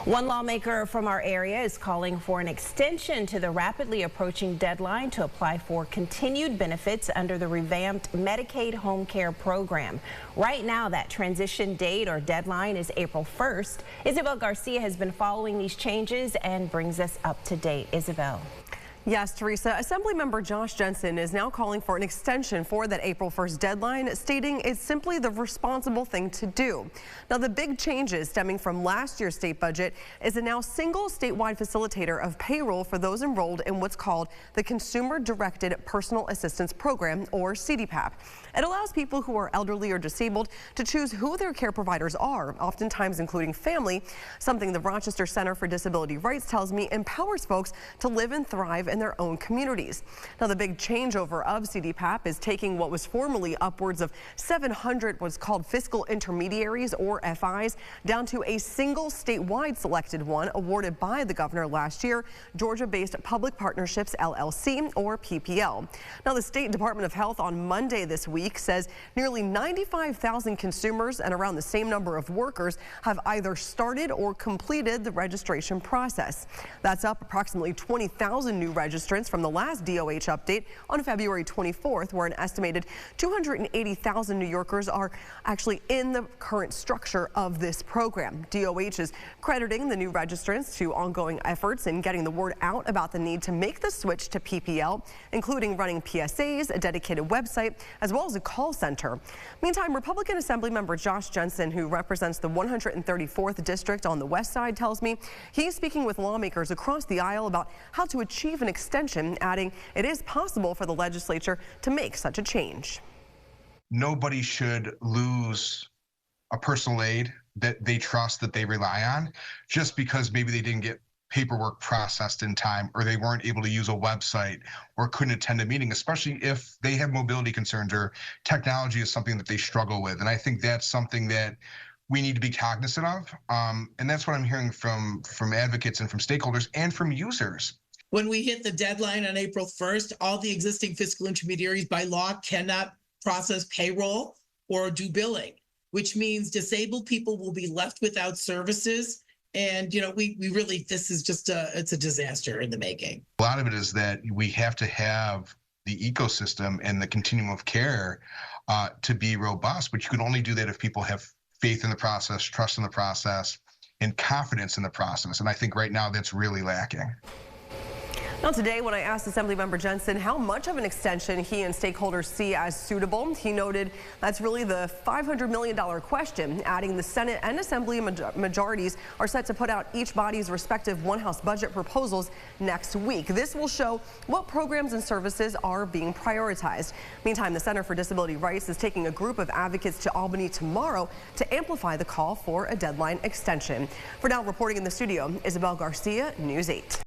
One lawmaker from our area is calling for an extension to the rapidly approaching deadline to apply for continued benefits under the revamped Medicaid home care program. Right now, that transition date or deadline is April 1st. Isabel Garcia has been following these changes and brings us up to date. Isabel. Yes, Teresa. Assemblymember Josh Jensen is now calling for an extension for that April 1st deadline, stating it's simply the responsible thing to do. Now, the big changes stemming from last year's state budget is a now single statewide facilitator of payroll for those enrolled in what's called the Consumer Directed Personal Assistance Program, or CDPAP. It allows people who are elderly or disabled to choose who their care providers are, oftentimes including family, something the Rochester Center for Disability Rights tells me empowers folks to live and thrive in their own communities. Now, the big changeover of CDPAP is taking what was formerly upwards of 700 what's called fiscal intermediaries, or FIs, down to a single statewide selected one awarded by the governor last year, Georgia-based Public Partnerships LLC, or PPL. Now, the State Department of Health on Monday this week says nearly 95,000 consumers and around the same number of workers have either started or completed the registration process. That's up approximately 20,000 new registrants from the last DOH update on February 24th, where an estimated 280,000 New Yorkers are actually in the current structure of this program. DOH is crediting the new registrants to ongoing efforts in getting the word out about the need to make the switch to PPL, including running PSAs, a dedicated website, as well as a call center. Meantime, Republican Assemblymember Josh Jensen, who represents the 134th district on the west side, tells me he's speaking with lawmakers across the aisle about how to achieve an extension, adding it is possible for the legislature to make such a change. Nobody should lose a personal aid that they trust, that they rely on, just because maybe they didn't get paperwork processed in time, or they weren't able to use a website, or couldn't attend a meeting, especially if they have mobility concerns or technology is something that they struggle with. And I think that's something that we need to be cognizant of. And that's what I'm hearing from advocates and from stakeholders and from users. When we hit the deadline on April 1st, all the existing fiscal intermediaries by law cannot process payroll or do billing, which means disabled people will be left without services. And, you know, we really, this is just it's a disaster in the making. A lot of it is that we have to have the ecosystem and the continuum of care to be robust, but you can only do that if people have faith in the process, trust in the process, and confidence in the process. And I think right now that's really lacking. Now, today, when I asked Assemblymember Jensen how much of an extension he and stakeholders see as suitable, he noted that's really the $500 million question, adding the Senate and Assembly majorities are set to put out each body's respective one-house budget proposals next week. This will show what programs and services are being prioritized. Meantime, the Center for Disability Rights is taking a group of advocates to Albany tomorrow to amplify the call for a deadline extension. For now, reporting in the studio, Isabel Garcia, News 8.